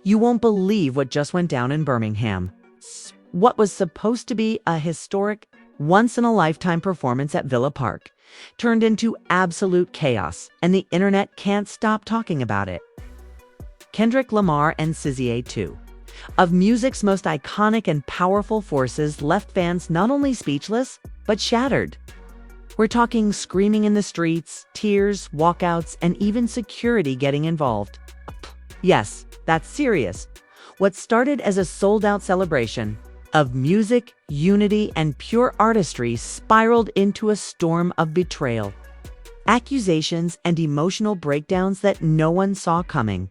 You won't believe what just went down in Birmingham. What was supposed to be a historic, once-in-a-lifetime performance at Villa Park turned into absolute chaos, and the internet can't stop talking about it. Kendrick Lamar and SZA, two of music's most iconic and powerful forces, left fans not only speechless, but shattered. We're talking screaming in the streets, tears, walkouts, and even security getting involved. Yes, that's serious. What started as a sold-out celebration of music, unity, and pure artistry spiraled into a storm of betrayal, accusations, and emotional breakdowns that no one saw coming.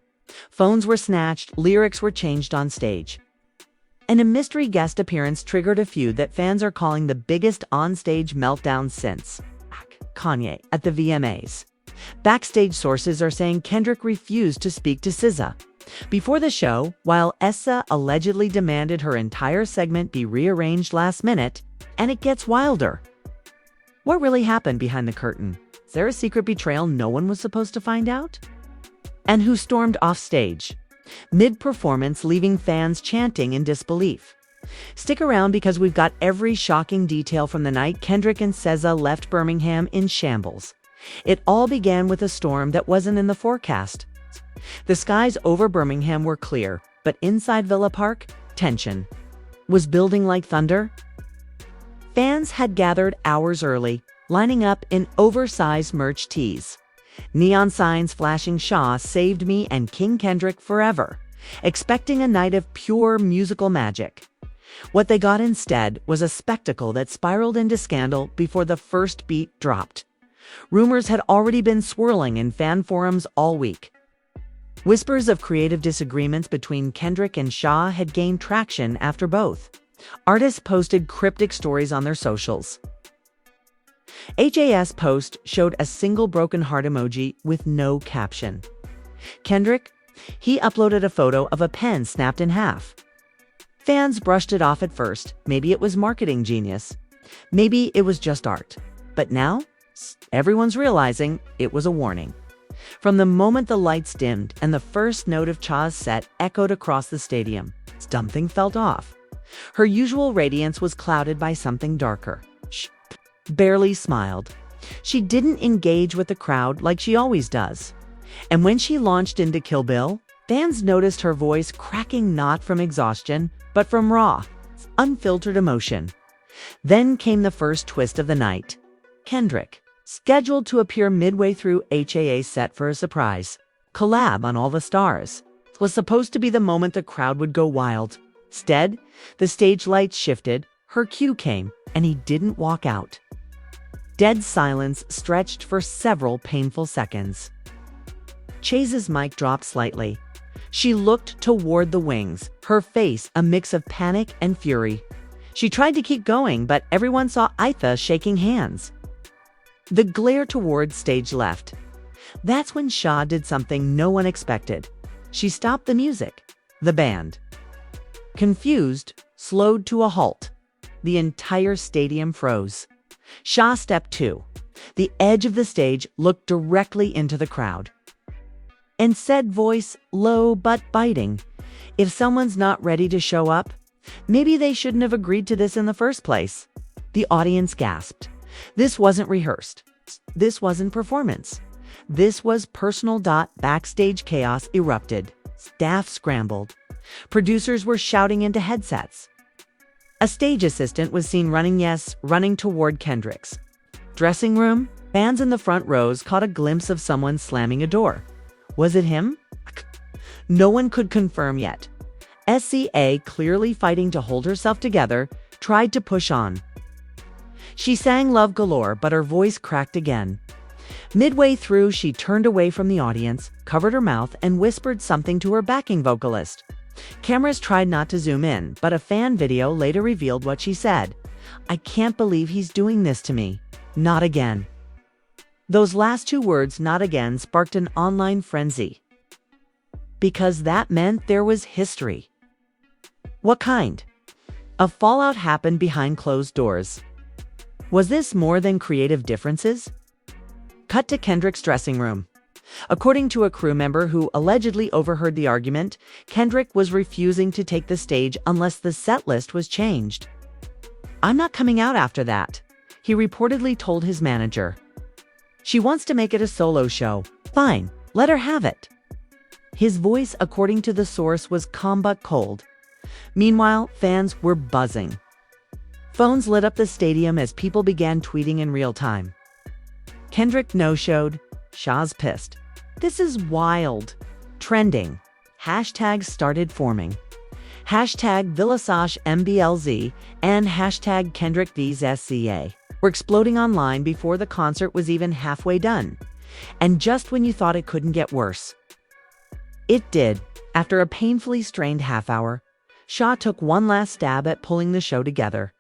Phones were snatched, lyrics were changed on stage, and a mystery guest appearance triggered a feud that fans are calling the biggest on-stage meltdown since Kanye at the VMAs. Backstage sources are saying Kendrick refused to speak to SZA before the show, while SZA allegedly demanded her entire segment be rearranged last minute, and it gets wilder. What really happened behind the curtain? Is there a secret betrayal no one was supposed to find out? And who stormed off stage mid-performance, leaving fans chanting in disbelief? Stick around because we've got every shocking detail from the night Kendrick and SZA left Birmingham in shambles. It all began with a storm that wasn't in the forecast. The skies over Birmingham were clear, but inside Villa Park, tension was building like thunder. Fans had gathered hours early, lining up in oversized merch tees. Neon signs flashing "Shaw saved me" and "King Kendrick forever," expecting a night of pure musical magic. What they got instead was a spectacle that spiraled into scandal before the first beat dropped. Rumors had already been swirling in fan forums all week. Whispers of creative disagreements between Kendrick and Shaw had gained traction after both artists posted cryptic stories on their socials. HA's post showed a single broken heart emoji with no caption. Kendrick, he uploaded a photo of a pen snapped in half. Fans brushed it off at first. Maybe it was marketing genius. Maybe it was just art. But now, everyone's realizing it was a warning. From the moment the lights dimmed and the first note of Cha's set echoed across the stadium, something felt off. Her usual radiance was clouded by something darker. She barely smiled. She didn't engage with the crowd like she always does. And when she launched into Kill Bill, fans noticed her voice cracking not from exhaustion, but from raw, unfiltered emotion. Then came the first twist of the night. Kendrick, scheduled to appear midway through HAA's set for a surprise collab on All the Stars, was supposed to be the moment the crowd would go wild. Instead, the stage lights shifted, her cue came, and he didn't walk out. Dead silence stretched for several painful seconds. Chase's mic dropped slightly. She looked toward the wings, her face a mix of panic and fury. She tried to keep going, but everyone saw Aitha shaking hands. The glare toward stage left. That's when Shaw did something no one expected. She stopped the music. The band, confused, slowed to a halt. The entire stadium froze. Shaw stepped too. The edge of the stage looked directly into the crowd. And said voice, low but biting, "If someone's not ready to show up, maybe they shouldn't have agreed to this in the first place." The audience gasped. This wasn't rehearsed. This wasn't performance. This was personal. Backstage chaos erupted. Staff scrambled. Producers were shouting into headsets. A stage assistant was seen running toward Kendrick's dressing room. Fans in the front rows caught a glimpse of someone slamming a door. Was it him? No one could confirm yet. SZA, clearly fighting to hold herself together, tried to push on. She sang Love Galore, but her voice cracked again. Midway through, she turned away from the audience, covered her mouth, and whispered something to her backing vocalist. Cameras tried not to zoom in, but a fan video later revealed what she said. "I can't believe he's doing this to me. Not again." Those last two words, "not again," sparked an online frenzy. Because that meant there was history. What kind of fallout happened behind closed doors? Was this more than creative differences? Cut to Kendrick's dressing room. According to a crew member who allegedly overheard the argument, Kendrick was refusing to take the stage unless the set list was changed. "I'm not coming out after that," he reportedly told his manager. "She wants to make it a solo show. Fine, let her have it." His voice, according to the source, was calm but cold. Meanwhile, fans were buzzing. Phones lit up the stadium as people began tweeting in real time. Kendrick no-showed. Shah's pissed. This is wild. Trending. Hashtags started forming. Hashtag Villasash MBLZ and hashtag Kendrick SZA were exploding online before the concert was even halfway done. And just when you thought it couldn't get worse, it did. After a painfully strained half hour, Shah took one last stab at pulling the show together.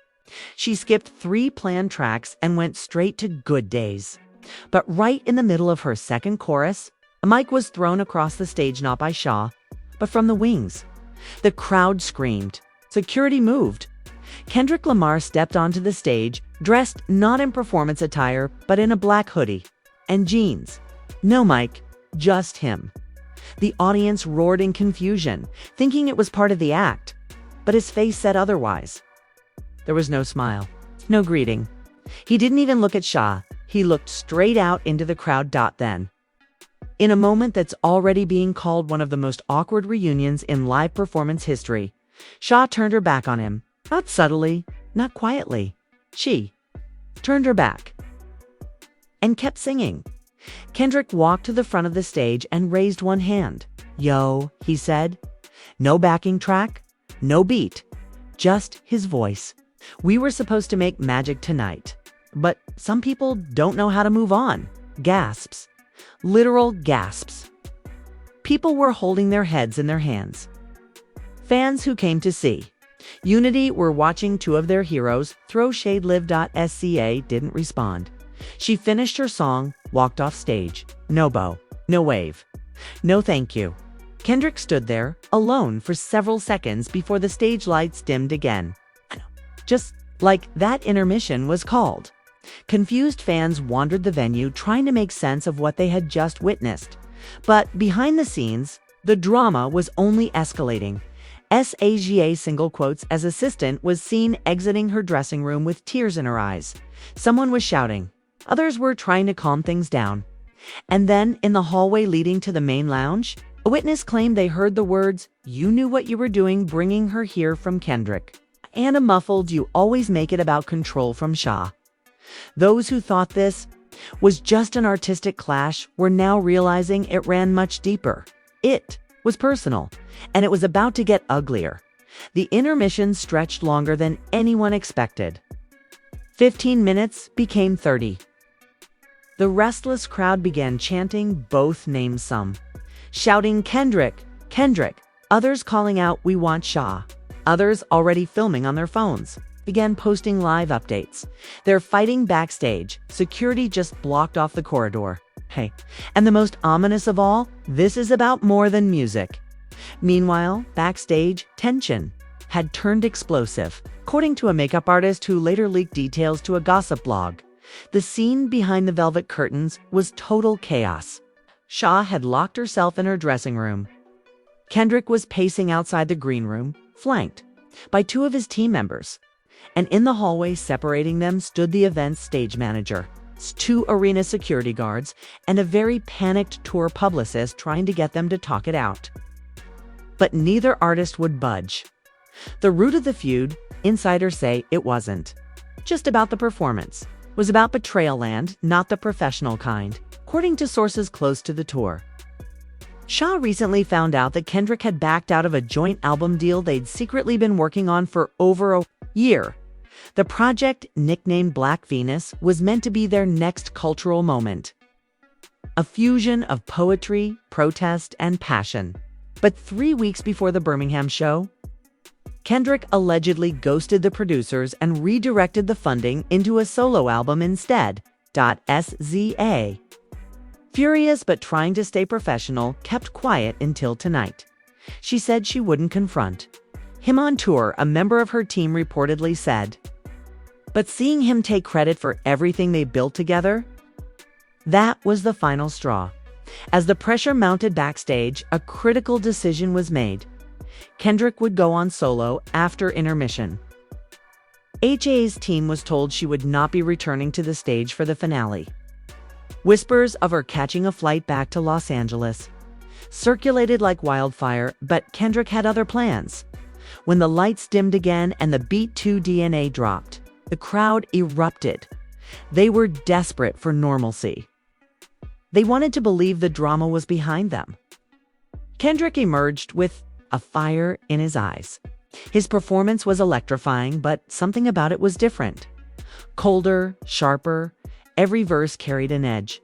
She skipped 3 planned tracks and went straight to Good Days. But right in the middle of her second chorus, a mic was thrown across the stage, not by Shah, but from the wings. The crowd screamed. Security moved. Kendrick Lamar stepped onto the stage, dressed not in performance attire, but in a black hoodie and jeans. No mic, just him. The audience roared in confusion, thinking it was part of the act, but his face said otherwise. There was no smile, no greeting. He didn't even look at Shah. He looked straight out into the crowd. Then, in a moment that's already being called one of the most awkward reunions in live performance history, Shah turned her back on him. Not subtly, not quietly. She turned her back and kept singing. Kendrick walked to the front of the stage and raised one hand. "Yo," he said. No backing track, no beat, just his voice. "We were supposed to make magic tonight. But some people don't know how to move on." Gasps. Literal gasps. People were holding their heads in their hands. Fans who came to see Unity were watching 2 of their heroes throw shade. Liv.SCA didn't respond. She finished her song, walked off stage. No bow, no wave, no thank you. Kendrick stood there, alone for several seconds before the stage lights dimmed again. Just like that intermission was called. Confused fans wandered the venue trying to make sense of what they had just witnessed. But behind the scenes, the drama was only escalating. SZA single quotes as assistant was seen exiting her dressing room with tears in her eyes. Someone was shouting. Others were trying to calm things down. And then, in the hallway leading to the main lounge, a witness claimed they heard the words, "You knew what you were doing bringing her here," from Kendrick, and a muffled, "You always make it about control," from Shah. Those who thought this was just an artistic clash were now realizing it ran much deeper. It was personal, and it was about to get uglier. The intermission stretched longer than anyone expected. 15 minutes became 30. The restless crowd began chanting both names, some shouting "Kendrick, Kendrick," others calling out "We want Shah." Others, already filming on their phones, began posting live updates. They're fighting backstage. Security just blocked off the corridor. Hey, and the most ominous of all, this is about more than music. Meanwhile, backstage, tension had turned explosive. According to a makeup artist who later leaked details to a gossip blog, the scene behind the velvet curtains was total chaos. Shah had locked herself in her dressing room. Kendrick was pacing outside the green room, flanked by 2 of his team members. And in the hallway separating them stood the event's stage manager, 2 arena security guards, and a very panicked tour publicist trying to get them to talk it out. But neither artist would budge. The root of the feud, insiders say, it wasn't just about the performance. It was about betrayal land, not the professional kind, according to sources close to the tour. Shah recently found out that Kendrick had backed out of a joint album deal they'd secretly been working on for over a year. The project, nicknamed Black Venus, was meant to be their next cultural moment. A fusion of poetry, protest, and passion. But 3 weeks before the Birmingham show, Kendrick allegedly ghosted the producers and redirected the funding into a solo album instead. SZA, furious but trying to stay professional, kept quiet until tonight. She said she wouldn't confront him on tour, a member of her team reportedly said. But seeing him take credit for everything they built together, that was the final straw. As the pressure mounted backstage, a critical decision was made. Kendrick would go on solo after intermission. HA's team was told she would not be returning to the stage for the finale. Whispers of her catching a flight back to Los Angeles circulated like wildfire, but Kendrick had other plans. When the lights dimmed again and the Beat 2 DNA dropped, the crowd erupted. They were desperate for normalcy. They wanted to believe the drama was behind them. Kendrick emerged with a fire in his eyes. His performance was electrifying, but something about it was different. Colder, sharper, every verse carried an edge.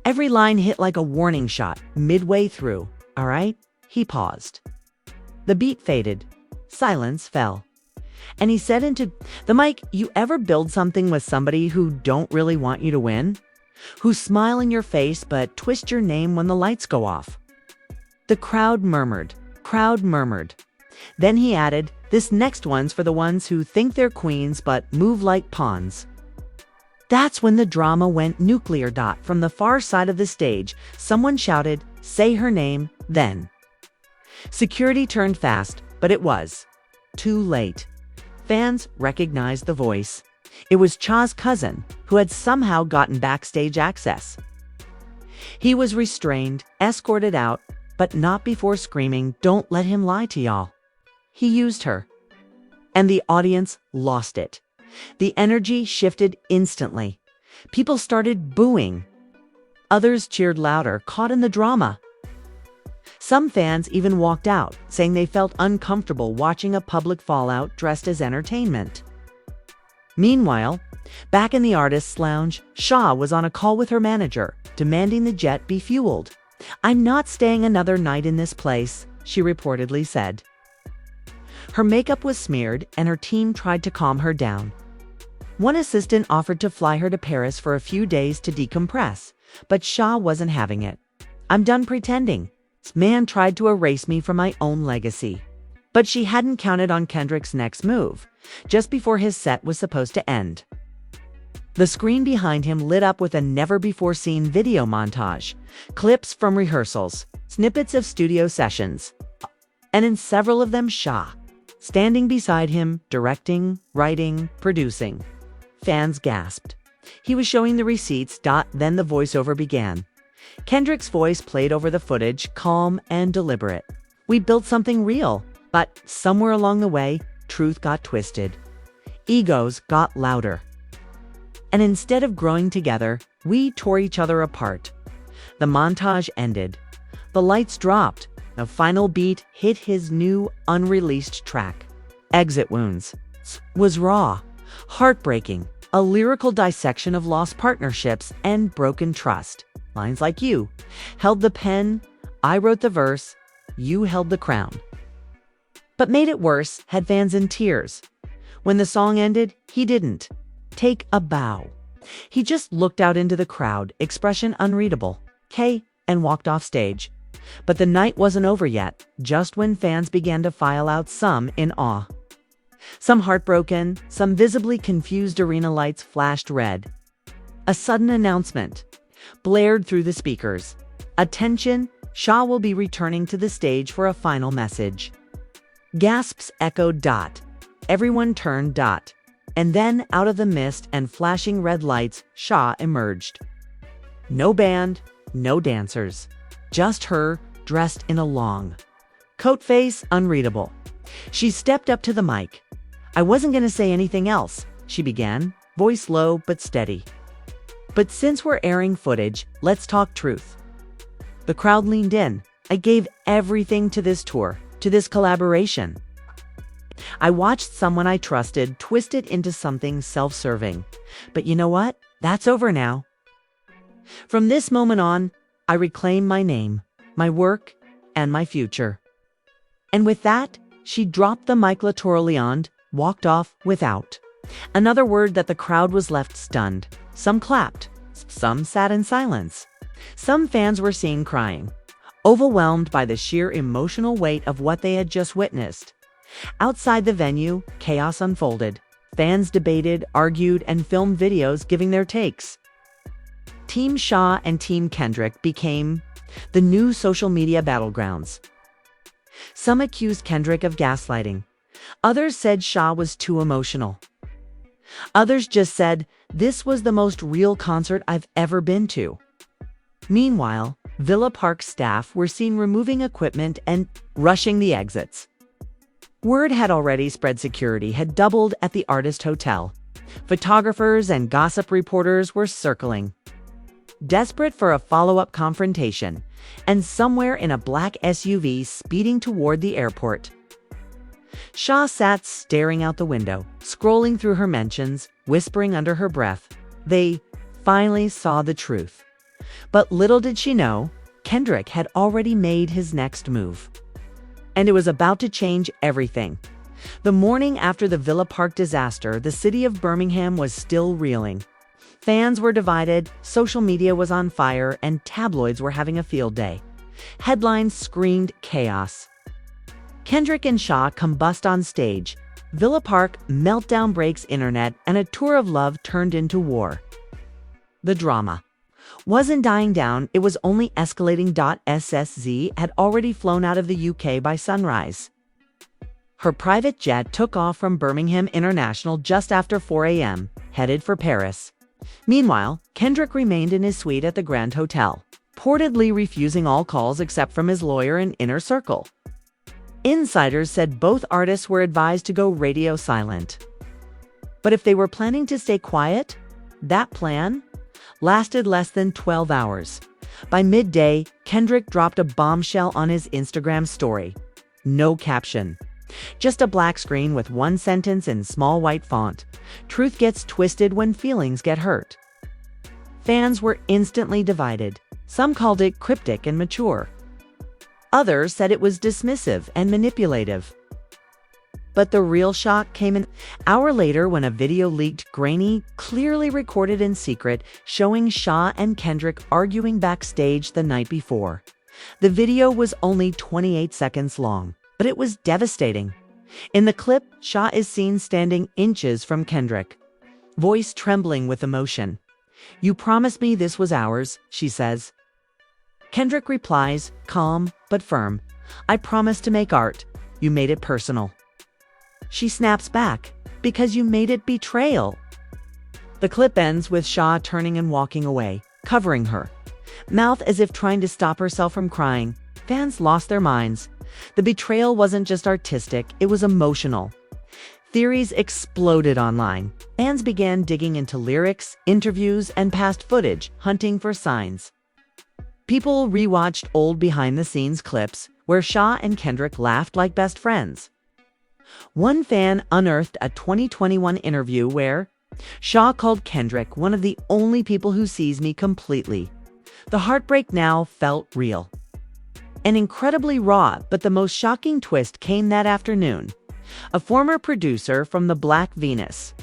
Every line hit like a warning shot midway through. All right? He paused. The beat faded. Silence fell. And he said into the mic, "You ever build something with somebody who don't really want you to win? Who smile in your face but twist your name when the lights go off?" The crowd murmured. Then he added, "This next one's for the ones who think they're queens but move like pawns." That's when the drama went nuclear. From the far side of the stage, someone shouted, "Say her name, then." Security turned fast, but it was too late. Fans recognized the voice. It was Cha's cousin, who had somehow gotten backstage access. He was restrained, escorted out, but not before screaming, "Don't let him lie to y'all." He used her. And the audience lost it. The energy shifted instantly. People started booing. Others cheered louder, caught in the drama. Some fans even walked out, saying they felt uncomfortable watching a public fallout dressed as entertainment. Meanwhile, back in the artist's lounge, SZA was on a call with her manager, demanding the jet be fueled. "I'm not staying another night in this place," she reportedly said. Her makeup was smeared, and her team tried to calm her down. One assistant offered to fly her to Paris for a few days to decompress, but SZA wasn't having it. "I'm done pretending. This man tried to erase me from my own legacy." But she hadn't counted on Kendrick's next move, just before his set was supposed to end. The screen behind him lit up with a never-before-seen video montage, clips from rehearsals, snippets of studio sessions, and in several of them, SZA, standing beside him, directing, writing, producing. Fans gasped. He was showing the receipts. Then the voiceover began. Kendrick's voice played over the footage, calm and deliberate. "We built something real, but somewhere along the way, truth got twisted. Egos got louder. And instead of growing together, we tore each other apart." The montage ended. The lights dropped. The final beat hit his new, unreleased track. "Exit Wounds" was raw, heartbreaking, a lyrical dissection of lost partnerships and broken trust. Lines like, "You held the pen, I wrote the verse, you held the crown." But made it worse, had fans in tears. When the song ended, he didn't take a bow. He just looked out into the crowd, expression unreadable, and walked off stage. But the night wasn't over yet, just when fans began to file out, some in awe. Some heartbroken, some visibly confused. Arena lights flashed red. A sudden announcement blared through the speakers. "Attention, SZA will be returning to the stage for a final message." Gasps echoed. Everyone turned. And then, out of the mist and flashing red lights, SZA emerged. No band, no dancers. Just her, dressed in a long coat, face unreadable. She stepped up to the mic. "I wasn't going to say anything else," she began, voice low but steady. "But since we're airing footage, let's talk truth." The crowd leaned in. "I gave everything to this tour, to this collaboration. I watched someone I trusted twist it into something self-serving. But you know what? That's over now. From this moment on, I reclaim my name, my work, and my future." And with that, she dropped the mic laterally and walked off without another word. That the crowd was left stunned. Some clapped. Some sat in silence. Some fans were seen crying, overwhelmed by the sheer emotional weight of what they had just witnessed. Outside the venue, chaos unfolded. Fans debated, argued, and filmed videos giving their takes. Team SZA and Team Kendrick became the new social media battlegrounds. Some accused Kendrick of gaslighting. Others said SZA was too emotional. Others just said, "This was the most real concert I've ever been to." Meanwhile, Villa Park staff were seen removing equipment and rushing the exits. Word had already spread security had doubled at the artist hotel. Photographers and gossip reporters were circling, desperate for a follow-up confrontation, and somewhere in a black SUV speeding toward the airport. SZA sat staring out the window, scrolling through her mentions, whispering under her breath. They finally saw the truth. But little did she know, Kendrick had already made his next move. And it was about to change everything. The morning after the Villa Park disaster, the city of Birmingham was still reeling. Fans were divided, social media was on fire, and tabloids were having a field day. Headlines screamed chaos. Kendrick and SZA combust on stage. Villa Park meltdown breaks internet, and a tour of love turned into war. The drama wasn't dying down, it was only escalating. SZA had already flown out of the UK by sunrise. Her private jet took off from Birmingham International just after 4 a.m., headed for Paris. Meanwhile, Kendrick remained in his suite at the Grand Hotel, reportedly refusing all calls except from his lawyer and inner circle. Insiders said both artists were advised to go radio silent. But if they were planning to stay quiet, that plan lasted less than 12 hours. By midday, Kendrick dropped a bombshell on his Instagram story. No caption. Just a black screen with one sentence in small white font. Truth gets twisted when feelings get hurt. Fans were instantly divided. Some called it cryptic and mature. Others said it was dismissive and manipulative. But the real shock came an hour later when a video leaked, grainy, clearly recorded in secret, showing SZA and Kendrick arguing backstage the night before. The video was only 28 seconds long, but it was devastating. In the clip, SZA is seen standing inches from Kendrick, voice trembling with emotion. "You promised me this was ours," she says. Kendrick replies, calm but firm, "I promised to make art. You made it personal." She snaps back, "Because you made it betrayal." The clip ends with SZA turning and walking away, covering her mouth as if trying to stop herself from crying. Fans lost their minds. The betrayal wasn't just artistic, it was emotional. Theories exploded online. Fans began digging into lyrics, interviews, and past footage, hunting for signs. People rewatched old behind-the-scenes clips where SZA and Kendrick laughed like best friends. One fan unearthed a 2021 interview where SZA called Kendrick one of the only people who sees me completely. The heartbreak now felt real and incredibly raw, but the most shocking twist came that afternoon. A former producer from the Black Venus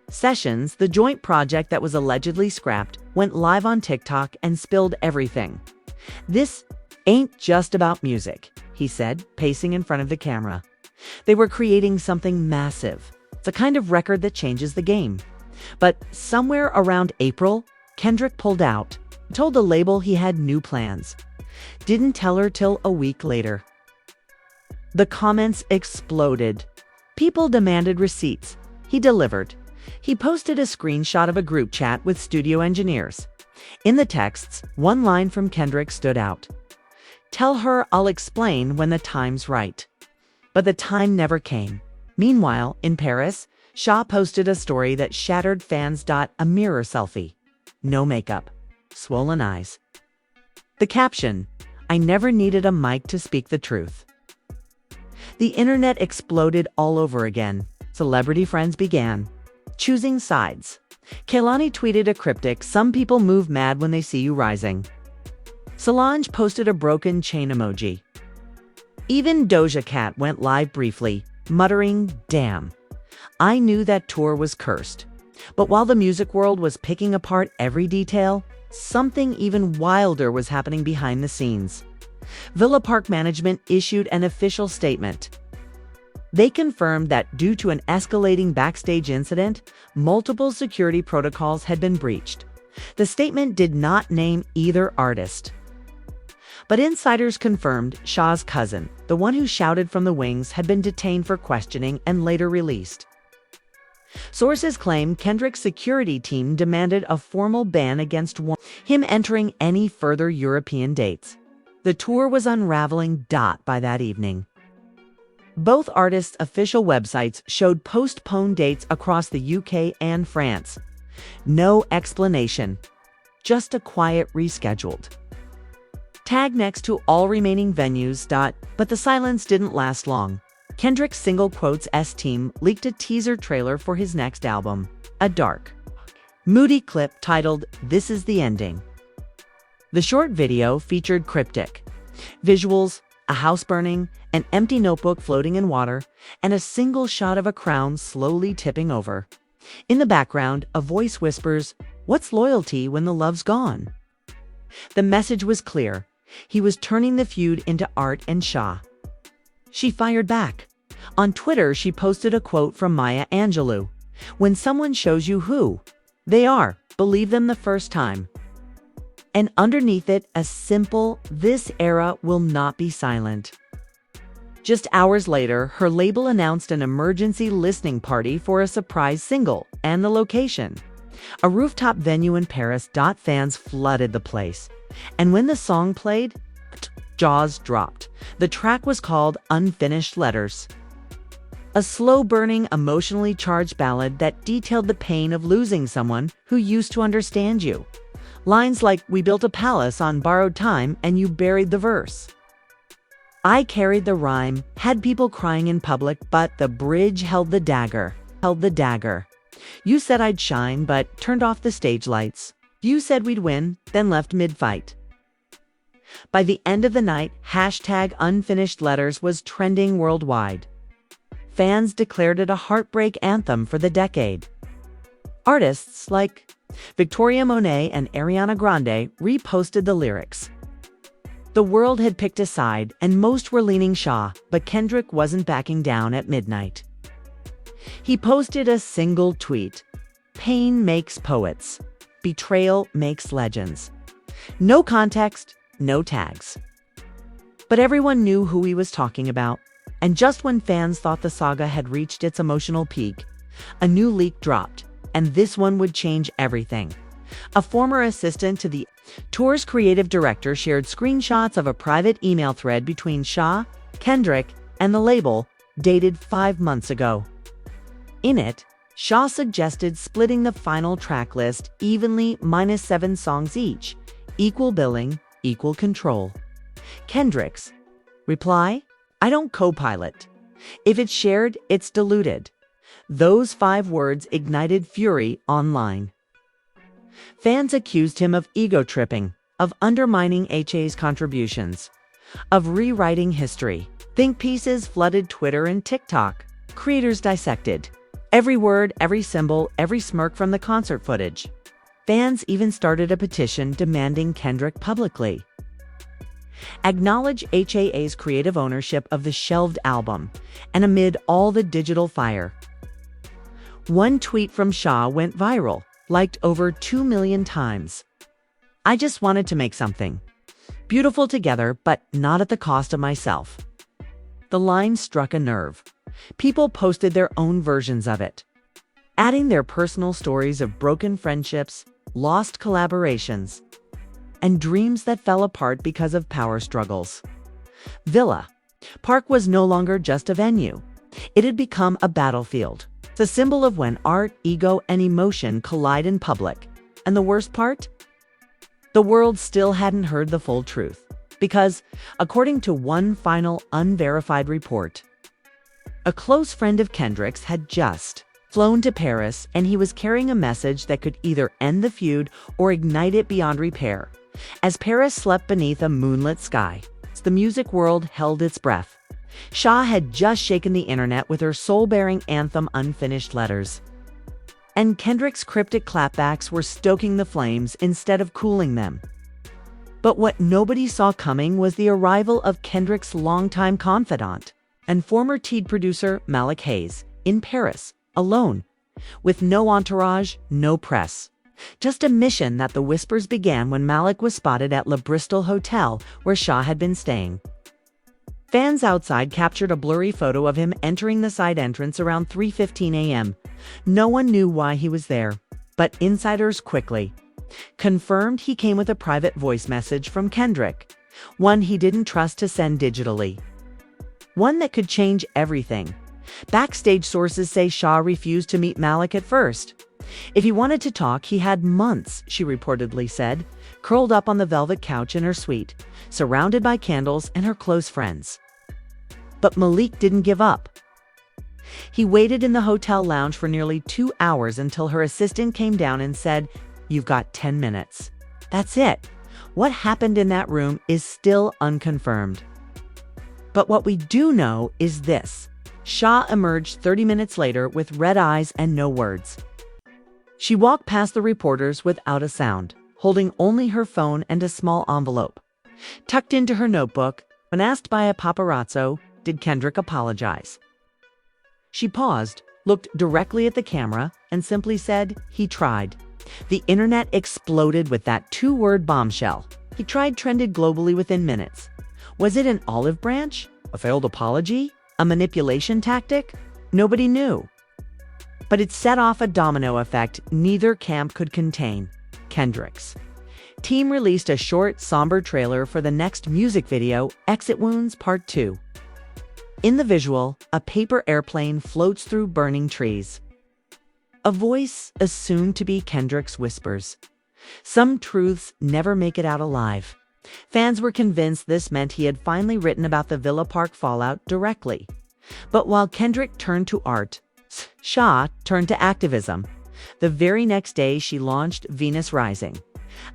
Sessions, the joint project that was allegedly scrapped, went live on TikTok and spilled everything. "This ain't just about music," he said, pacing in front of the camera. "They were creating something massive. It's a kind of record that changes the game." But somewhere around April, Kendrick pulled out, told the label he had new plans. Didn't tell her till a week later. The comments exploded. People demanded receipts. He delivered. He posted a screenshot of a group chat with studio engineers. In the texts, one line from Kendrick stood out. "Tell her I'll explain when the time's right." But the time never came. Meanwhile, in Paris, SZA posted a story that shattered fans. A mirror selfie. No makeup. Swollen eyes. The caption, "I never needed a mic to speak the truth." The internet exploded all over again. Celebrity friends began choosing sides. Kehlani tweeted a cryptic, "Some people move mad when they see you rising." Solange posted a broken chain emoji. Even Doja Cat went live briefly, muttering, "Damn, I knew that tour was cursed." But while the music world was picking apart every detail, something even wilder was happening behind the scenes. Villa Park management issued an official statement. They confirmed that due to an escalating backstage incident, multiple security protocols had been breached. The statement did not name either artist. But insiders confirmed SZA's cousin, the one who shouted from the wings, had been detained for questioning and later released. Sources claim Kendrick's security team demanded a formal ban against him entering any further European dates. The tour was unraveling by that evening. Both artists' official websites showed postponed dates across the UK and France. No explanation, just a quiet rescheduled. Tag next to all remaining venues. But the silence didn't last long. Kendrick's single quotes S team leaked a teaser trailer for his next album, a dark, moody clip titled "This Is the Ending." The short video featured cryptic visuals, a house burning, an empty notebook floating in water, and a single shot of a crown slowly tipping over. In the background, a voice whispers, "What's loyalty when the love's gone?" The message was clear. He was turning the feud into art, and SZA. She fired back. On Twitter, she posted a quote from Maya Angelou: "When someone shows you who they are, believe them the first time." And underneath it, a simple, "This era will not be silent." Just hours later, her label announced an emergency listening party for a surprise single, and the location: a rooftop venue in Paris. Fans flooded the place. And when the song played, jaws dropped. The track was called "Unfinished Letters," a slow-burning, emotionally charged ballad that detailed the pain of losing someone who used to understand you. Lines like, "We built a palace on borrowed time and you buried the verse. I carried the rhyme, had people crying in public, but the bridge held the dagger. You said I'd shine, but turned off the stage lights. You said we'd win, then left mid-fight." By the end of the night, #Unfinished Letters was trending worldwide. Fans declared it a heartbreak anthem for the decade. Artists like Victoria Monet and Ariana Grande reposted the lyrics. The world had picked a side, and most were leaning SZA, but Kendrick wasn't backing down at midnight. He posted a single tweet: "Pain makes poets. Betrayal makes legends." No context, no tags. But everyone knew who he was talking about. And just when fans thought the saga had reached its emotional peak, a new leak dropped, and this one would change everything. A former assistant to the tour's creative director shared screenshots of a private email thread between SZA, Kendrick, and the label, dated 5 months ago. In it, SZA suggested splitting the final track list evenly, -7 songs each, equal billing, equal control. Kendrick's reply: "I don't co-pilot. If it's shared, it's diluted." Those 5 words ignited fury online. Fans accused him of ego-tripping, of undermining HA's contributions, of rewriting history. Think pieces flooded Twitter and TikTok. Creators dissected every word, every symbol, every smirk from the concert footage. Fans even started a petition demanding Kendrick publicly acknowledge HA's creative ownership of the shelved album. And amid all the digital fire, one tweet from SZA went viral, liked over 2 million times. "I just wanted to make something beautiful together, but not at the cost of myself." The line struck a nerve. People posted their own versions of it, adding their personal stories of broken friendships, lost collaborations, and dreams that fell apart because of power struggles. Villa Park was no longer just a venue. It had become a battlefield. It's a symbol of when art, ego, and emotion collide in public. And the worst part? The world still hadn't heard the full truth. Because, according to one final unverified report, a close friend of Kendrick's had just flown to Paris, and he was carrying a message that could either end the feud or ignite it beyond repair. As Paris slept beneath a moonlit sky, the music world held its breath. SZA had just shaken the internet with her soul-bearing anthem Unfinished Letters. And Kendrick's cryptic clapbacks were stoking the flames instead of cooling them. But what nobody saw coming was the arrival of Kendrick's longtime confidant and former Teed producer Malik Hayes in Paris, alone, with no entourage, no press, Just a mission that the whispers began when Malik was spotted at Le Bristol Hotel, where SZA had been staying. Fans outside captured a blurry photo of him entering the side entrance around 3:15 a.m. No one knew why he was there, but insiders quickly confirmed he came with a private voice message from Kendrick, one he didn't trust to send digitally. One that could change everything. Backstage sources say SZA refused to meet Malik at first. If he wanted to talk, he had months, she reportedly said, curled up on the velvet couch in her suite, surrounded by candles and her close friends. But Malik didn't give up. He waited in the hotel lounge for nearly 2 hours until her assistant came down and said, "You've got 10 minutes. That's it. What happened in that room is still unconfirmed. But what we do know is this. SZA emerged 30 minutes later with red eyes and no words. She walked past the reporters without a sound, holding only her phone and a small envelope. Tucked into her notebook, when asked by a paparazzo, did Kendrick apologize? She paused, looked directly at the camera, and simply said, "He tried." The internet exploded with that 2-word bombshell. He tried trended globally within minutes. Was it an olive branch? A failed apology? A manipulation tactic? Nobody knew. But it set off a domino effect neither camp could contain. Kendrick's team released a short, somber trailer for the next music video, Exit Wounds Part 2. In the visual, a paper airplane floats through burning trees. A voice assumed to be Kendrick's whispers. Some truths never make it out alive. Fans were convinced this meant he had finally written about the Villa Park fallout directly. But while Kendrick turned to art, SZA turned to activism. The very next day, she launched Venus Rising,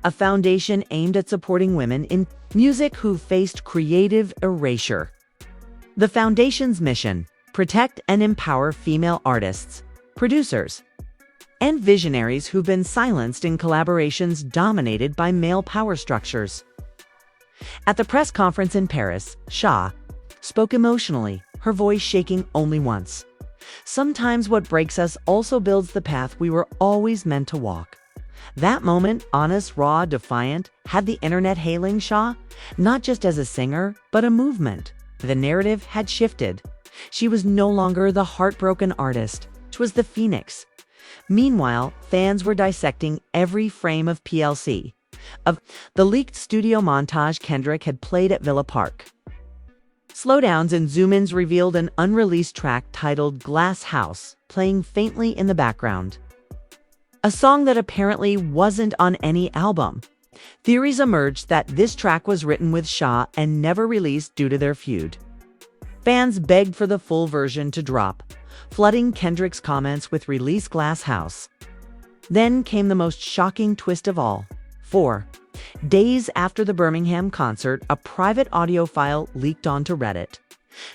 a foundation aimed at supporting women in music who faced creative erasure. The foundation's mission: protect and empower female artists, producers, and visionaries who've been silenced in collaborations dominated by male power structures. At the press conference in Paris, SZA spoke emotionally, her voice shaking only once. Sometimes what breaks us also builds the path we were always meant to walk. That moment, honest, raw, defiant, had the internet hailing SZA, not just as a singer, but a movement. The narrative had shifted. She was no longer the heartbroken artist. She was the phoenix. Meanwhile, fans were dissecting every frame of PLC, of the leaked studio montage Kendrick had played at Villa Park. Slowdowns and zoom-ins revealed an unreleased track titled Glass House, playing faintly in the background. A song that apparently wasn't on any album. Theories emerged that this track was written with SZA and never released due to their feud. Fans begged for the full version to drop, flooding Kendrick's comments with "Release Glass House." Then came the most shocking twist of all. 4 days after the Birmingham concert, a private audio file leaked onto Reddit,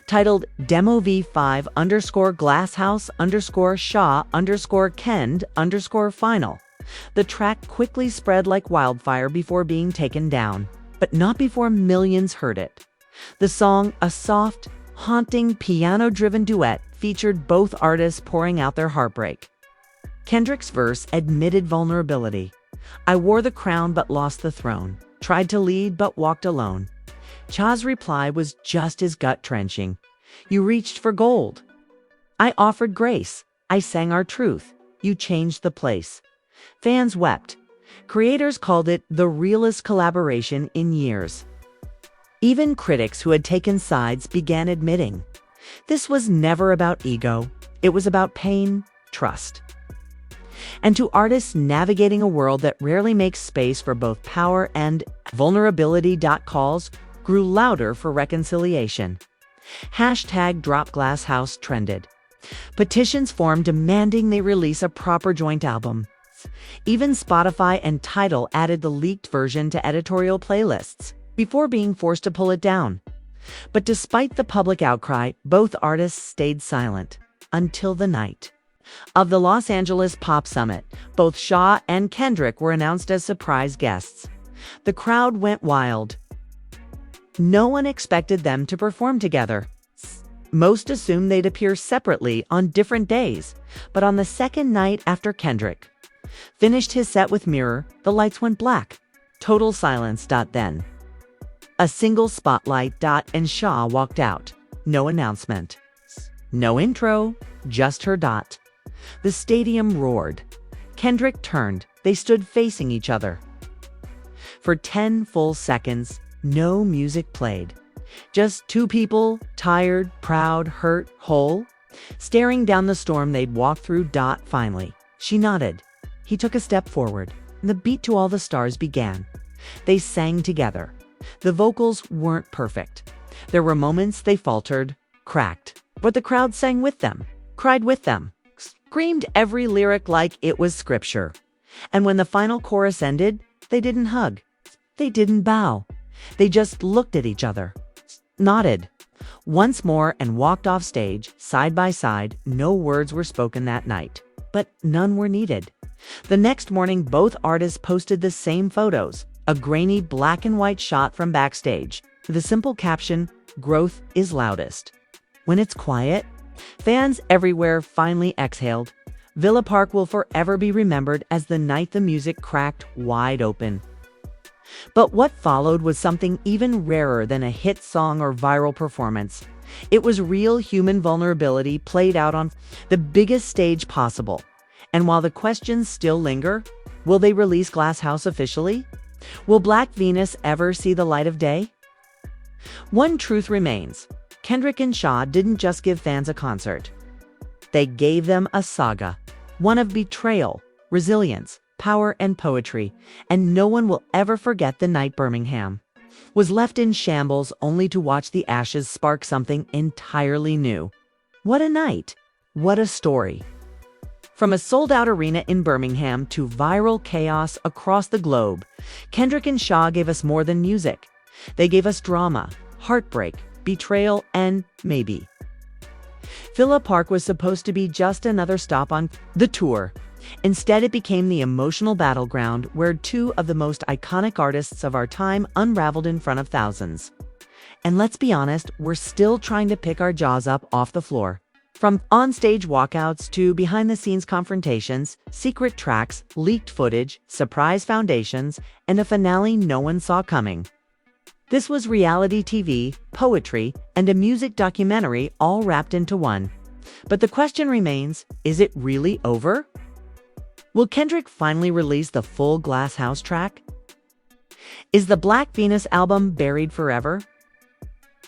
titled Demo V5 _Glasshouse _SZA _Kend _Final. The track quickly spread like wildfire before being taken down, but not before millions heard it. The song, a soft, haunting, piano-driven duet, featured both artists pouring out their heartbreak. Kendrick's verse admitted vulnerability. "I wore the crown but lost the throne, tried to lead but walked alone." SZA's reply was just as gut-wrenching. "You reached for gold. I offered grace. I sang our truth. You changed the place." Fans wept. Creators called it the realest collaboration in years. Even critics who had taken sides began admitting, this was never about ego. It was about pain, trust. And to artists navigating a world that rarely makes space for both power and vulnerability, calls grew louder for reconciliation. #DropGlassHouse trended. Petitions formed demanding they release a proper joint album. Even Spotify and Tidal added the leaked version to editorial playlists before being forced to pull it down. But despite the public outcry, both artists stayed silent until the night of the Los Angeles Pop Summit. Both SZA and Kendrick were announced as surprise guests. The crowd went wild. No one expected them to perform together. Most assumed they'd appear separately on different days, but on the second night after Kendrick Finished his set with Mirror, the lights went black. Total silence. Then a single spotlight. And SZA walked out. No announcement. No intro. Just her. The stadium roared. Kendrick turned. They stood facing each other. For 10 full seconds, no music played. Just two people, tired, proud, hurt, whole, staring down the storm they'd walked through. Finally, she nodded. He took a step forward, and the beat to All the Stars began. They sang together. The vocals weren't perfect. There were moments they faltered, cracked, but the crowd sang with them, cried with them, screamed every lyric like it was scripture. And when the final chorus ended, they didn't hug. They didn't bow. They just looked at each other, nodded once more, and walked off stage, side by side. No words were spoken that night, but none were needed. The next morning, both artists posted the same photos, a grainy black and white shot from backstage, with a simple caption, "Growth is loudest." When it's quiet, fans everywhere finally exhaled. Villa Park will forever be remembered as the night the music cracked wide open. But what followed was something even rarer than a hit song or viral performance. It was real human vulnerability played out on the biggest stage possible. And while the questions still linger, will they release Glass House officially? Will Black Venus ever see the light of day? One truth remains. Kendrick and SZA didn't just give fans a concert. They gave them a saga, one of betrayal, resilience, power, and poetry, and no one will ever forget the night Birmingham was left in shambles only to watch the ashes spark something entirely new. What a night! What a story! From a sold-out arena in Birmingham to viral chaos across the globe, Kendrick and SZA gave us more than music. They gave us drama, heartbreak, betrayal, and maybe. Villa Park was supposed to be just another stop on the tour. Instead, it became the emotional battleground where two of the most iconic artists of our time unraveled in front of thousands. And let's be honest, we're still trying to pick our jaws up off the floor. From on-stage walkouts to behind-the-scenes confrontations, secret tracks, leaked footage, surprise foundations, and a finale no one saw coming. This was reality TV, poetry, and a music documentary all wrapped into one. But the question remains, is it really over? Will Kendrick finally release the full Glass House track? Is the Black Venus album buried forever?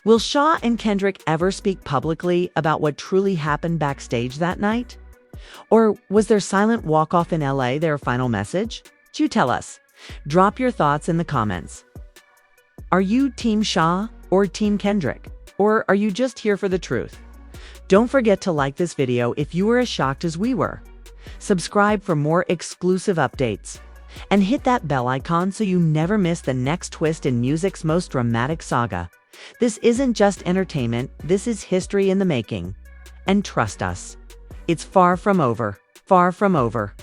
Will SZA and Kendrick ever speak publicly about what truly happened backstage that night? Or was their silent walk-off in LA their final message? Do tell us. Drop your thoughts in the comments. Are you Team SZA or Team Kendrick? Or are you just here for the truth? Don't forget to like this video if you were as shocked as we were. Subscribe for more exclusive updates. And hit that bell icon so you never miss the next twist in music's most dramatic saga. This isn't just entertainment, this is history in the making. And trust us, it's far from over, far from over.